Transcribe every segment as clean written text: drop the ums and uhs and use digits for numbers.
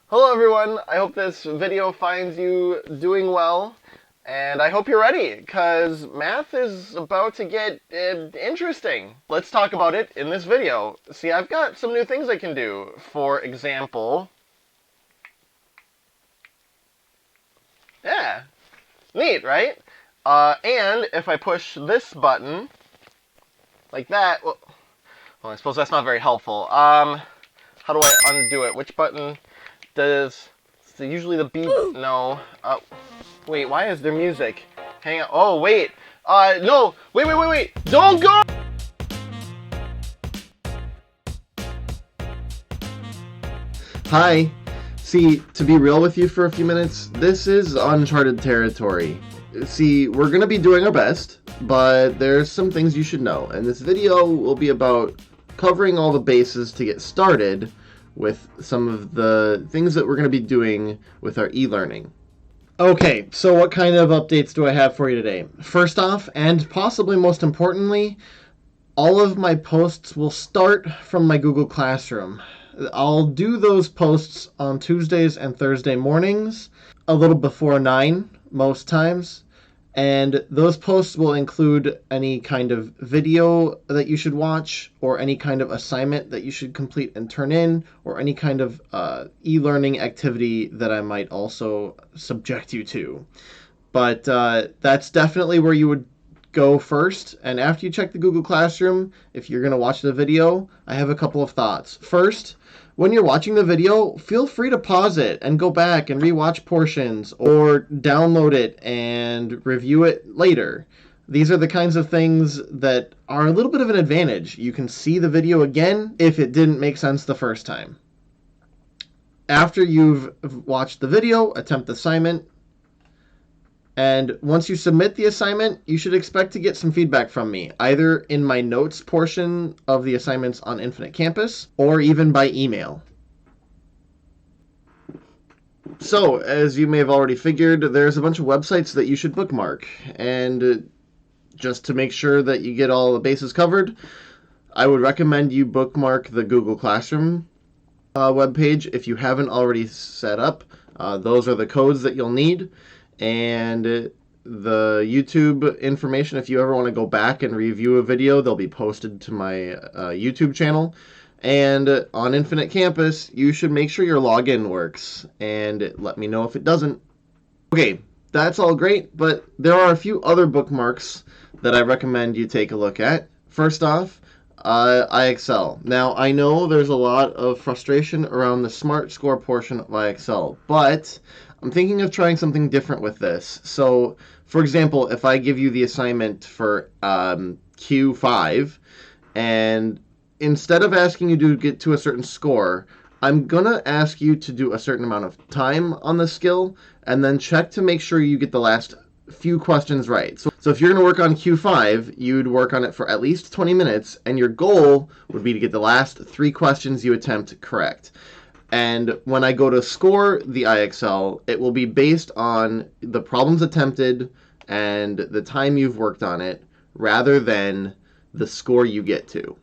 Hello everyone, I hope this video finds you doing well, and I hope you're ready, because math is about to get interesting. Let's talk about it in this video. See, I've got some new things I can do. For example, yeah, neat, right? And if I push this button, like that, well, I suppose that's not very helpful. How do I undo it? Which button does... So usually the B... No. Wait, why is there music? Hang on. Oh, wait. No. Wait. Don't go! Hi. See, to be real with you for a few minutes, this is uncharted territory. See, we're going to be doing our best, but there's some things you should know, and this video will be about covering all the bases to get started with some of the things that we're going to be doing with our e-learning. Okay, so what kind of updates do I have for you today? First off, and possibly most importantly, all of my posts will start from my Google Classroom. I'll do those posts on Tuesdays and Thursday mornings, a little before 9 most times. And those posts will include any kind of video that you should watch, or any kind of assignment that you should complete and turn in, or any kind of e-learning activity that I might also subject you to. But that's definitely where you would go first. And after you check the Google Classroom, if you're going to watch the video, I have a couple of thoughts. First, when you're watching the video, feel free to pause it and go back and rewatch portions, or download it and review it later. These are the kinds of things that are a little bit of an advantage. You can see the video again if it didn't make sense the first time. After you've watched the video, attempt the assignment. And once you submit the assignment, you should expect to get some feedback from me, either in my notes portion of the assignments on Infinite Campus, or even by email. So, as you may have already figured, there's a bunch of websites that you should bookmark. And just to make sure that you get all the bases covered, I would recommend you bookmark the Google Classroom webpage if you haven't already set up. Those are the codes that you'll need. And the YouTube information, if you ever want to go back and review a video, they'll be posted to my YouTube channel. And on Infinite Campus, you should make sure your login works, and let me know if it doesn't. Okay, that's all great, but there are a few other bookmarks that I recommend you take a look at. First off, IXL. Now, I know there's a lot of frustration around the Smart Score portion of IXL, but I'm thinking of trying something different with this. So, for example, if I give you the assignment for Q5, and instead of asking you to get to a certain score, I'm going to ask you to do a certain amount of time on the skill, and then check to make sure you get the last few questions right. So if you're going to work on Q5, you'd work on it for at least 20 minutes, and your goal would be to get the last 3 questions you attempt correct. And when I go to score the IXL, it will be based on the problems attempted and the time you've worked on it, rather than the score you get to.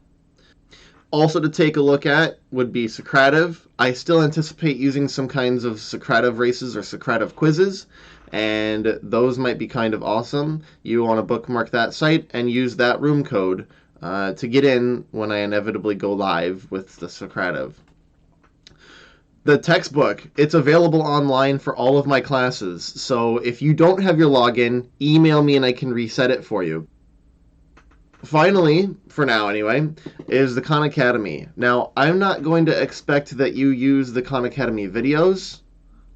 Also to take a look at would be Socrative. I still anticipate using some kinds of Socrative races or Socrative quizzes, and those might be kind of awesome. You want to bookmark that site and use that room code to get in when I inevitably go live with the Socrative. The textbook, it's available online for all of my classes, so if you don't have your login, email me and I can reset it for you. Finally, for now anyway, is the Khan Academy. Now, I'm not going to expect that you use the Khan Academy videos.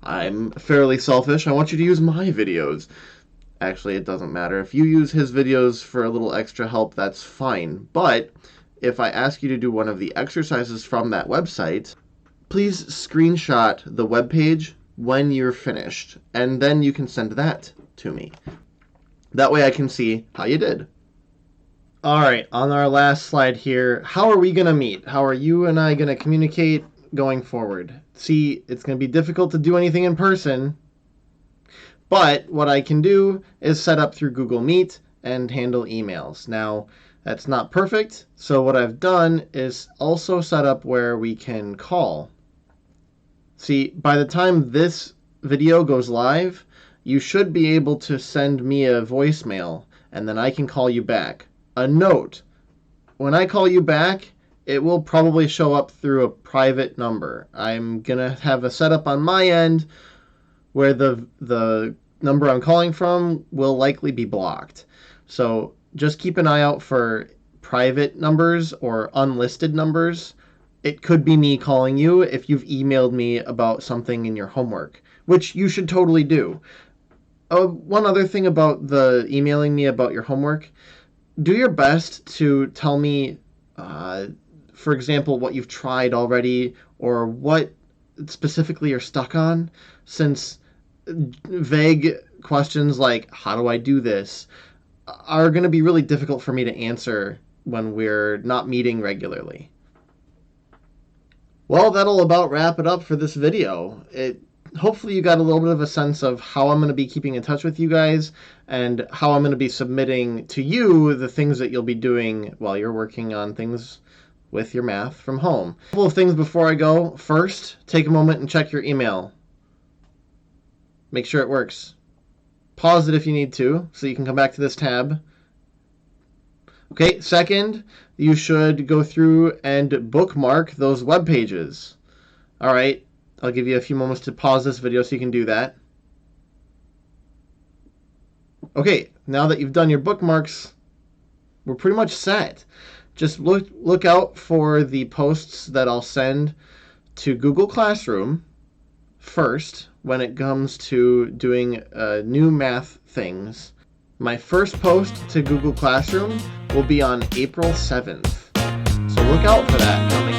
I'm fairly selfish. I want you to use my videos. Actually, it doesn't matter. If you use his videos for a little extra help, that's fine. But if I ask you to do one of the exercises from that website, please screenshot the webpage when you're finished, and then you can send that to me. That way I can see how you did. All right, on our last slide here, how are we going to meet? How are you and I going to communicate going forward? See, it's going to be difficult to do anything in person, but what I can do is set up through Google Meet and handle emails. Now, that's not perfect, so what I've done is also set up where we can call. See, by the time this video goes live, you should be able to send me a voicemail, and then I can call you back. A note: when I call you back, it will probably show up through a private number. I'm going to have a setup on my end where the number I'm calling from will likely be blocked. So just keep an eye out for private numbers or unlisted numbers. It could be me calling you if you've emailed me about something in your homework, which you should totally do. One other thing about the emailing me about your homework: do your best to tell me, for example, what you've tried already or what specifically you're stuck on, since vague questions like, how do I do this, are going to be really difficult for me to answer when we're not meeting regularly. Well, that'll about wrap it up for this video. Hopefully you got a little bit of a sense of how I'm going to be keeping in touch with you guys and how I'm going to be submitting to you the things that you'll be doing while you're working on things with your math from home. A couple of things before I go. First, take a moment and check your email. Make sure it works. Pause it if you need to, so you can come back to this tab. Okay, second, you should go through and bookmark those web pages. All right, I'll give you a few moments to pause this video so you can do that. Okay, now that you've done your bookmarks, we're pretty much set. Just look out for the posts that I'll send to Google Classroom first when it comes to doing new math things. My first post to Google Classroom will be on April 7th. So look out for that coming